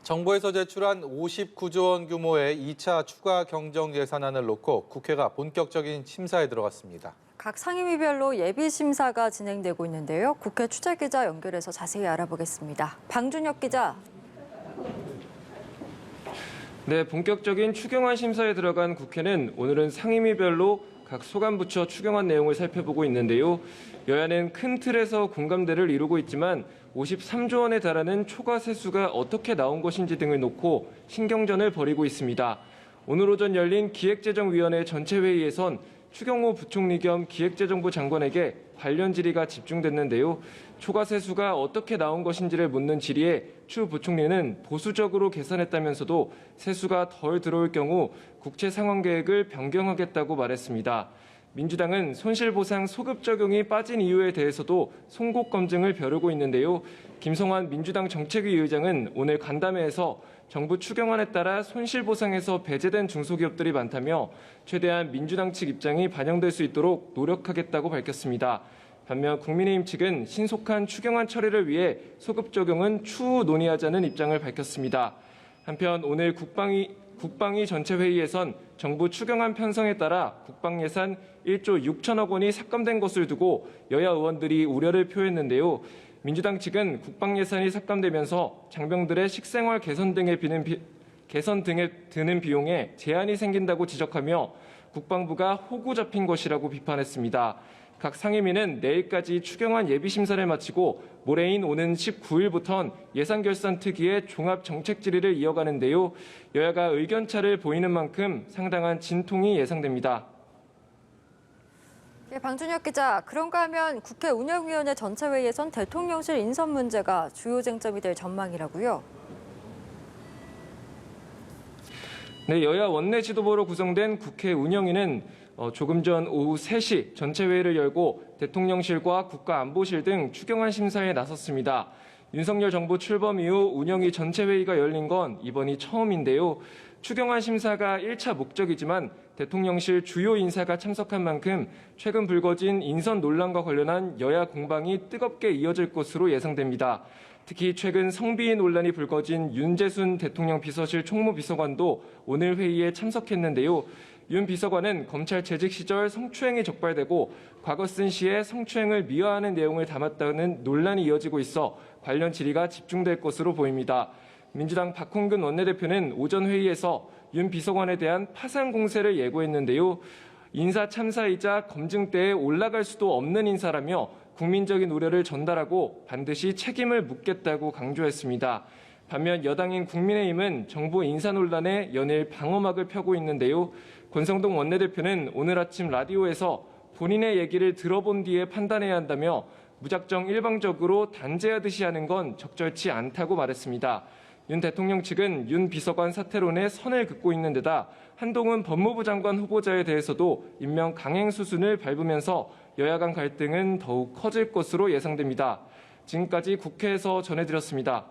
정부에서 제출한 59조 원 규모의 2차 추가 경정 예산안을 놓고 국회가 본격적인 심사에 들어갔습니다. 각 상임위별로 예비 심사가 진행되고 있는데요. 국회 취재기자 연결해서 자세히 알아보겠습니다. 방준혁 기자. 네, 본격적인 추경안 심사에 들어간 국회는 오늘은 상임위별로 각 소관부처 추경안 내용을 살펴보고 있는데요. 여야는 큰 틀에서 공감대를 이루고 있지만 53조 원에 달하는 초과 세수가 어떻게 나온 것인지 등을 놓고 신경전을 벌이고 있습니다. 오늘 오전 열린 기획재정위원회 전체 회의에선 추경호 부총리 겸 기획재정부 장관에게 관련 질의가 집중됐는데요. 초과 세수가 어떻게 나온 것인지를 묻는 질의에 추 부총리는 보수적으로 계산했다면서도 세수가 덜 들어올 경우 국채 상환 계획을 변경하겠다고 말했습니다. 민주당은 손실보상 소급 적용이 빠진 이유에 대해서도 송곳 검증을 벼르고 있는데요. 김성환 민주당 정책위 의장은 오늘 간담회에서 정부 추경안에 따라 손실보상에서 배제된 중소기업들이 많다며 최대한 민주당 측 입장이 반영될 수 있도록 노력하겠다고 밝혔습니다. 반면 국민의힘 측은 신속한 추경안 처리를 위해 소급 적용은 추후 논의하자는 입장을 밝혔습니다. 한편 오늘 국방위 전체 회의에선 정부 추경안 편성에 따라 국방 예산 1조 6천억 원이 삭감된 것을 두고 여야 의원들이 우려를 표했는데요. 민주당 측은 국방 예산이 삭감되면서 장병들의 식생활 개선 등에 드는 비용에 제한이 생긴다고 지적하며 국방부가 호구 잡힌 것이라고 비판했습니다. 각 상임위는 내일까지 추경안 예비심사를 마치고 모레인 오는 19일부터는 예산결산특위의 종합정책 질의를 이어가는데요. 여야가 의견차를 보이는 만큼 상당한 진통이 예상됩니다. 네, 방준혁 기자, 그런가 하면 국회 운영위원회 전체 회의에선 대통령실 인선 문제가 주요 쟁점이 될 전망이라고요? 네, 여야 원내 지도부로 구성된 국회 운영위는 조금 전 오후 3시 전체 회의를 열고 대통령실과 국가안보실 등 추경안 심사에 나섰습니다. 윤석열 정부 출범 이후 운영위 전체 회의가 열린 건 이번이 처음인데요. 추경안 심사가 1차 목적이지만 대통령실 주요 인사가 참석한 만큼 최근 불거진 인선 논란과 관련한 여야 공방이 뜨겁게 이어질 것으로 예상됩니다. 특히 최근 성비위 논란이 불거진 윤재순 대통령 비서실 총무비서관도 오늘 회의에 참석했는데요. 윤 비서관은 검찰 재직 시절 성추행이 적발되고 과거 쓴 시에 성추행을 미화하는 내용을 담았다는 논란이 이어지고 있어 관련 질의가 집중될 것으로 보입니다. 민주당 박홍근 원내대표는 오전 회의에서 윤 비서관에 대한 파상 공세를 예고했는데요. 인사 참사이자 검증대에 올라갈 수도 없는 인사라며 국민적인 우려를 전달하고 반드시 책임을 묻겠다고 강조했습니다. 반면 여당인 국민의힘은 정부 인사 논란에 연일 방어막을 펴고 있는데요. 권성동 원내대표는 오늘 아침 라디오에서 본인의 얘기를 들어본 뒤에 판단해야 한다며 무작정 일방적으로 단죄하듯이 하는 건 적절치 않다고 말했습니다. 윤 대통령 측은 윤 비서관 사퇴론에 선을 긋고 있는 데다 한동훈 법무부 장관 후보자에 대해서도 임명 강행 수순을 밟으면서 여야 간 갈등은 더욱 커질 것으로 예상됩니다. 지금까지 국회에서 전해드렸습니다.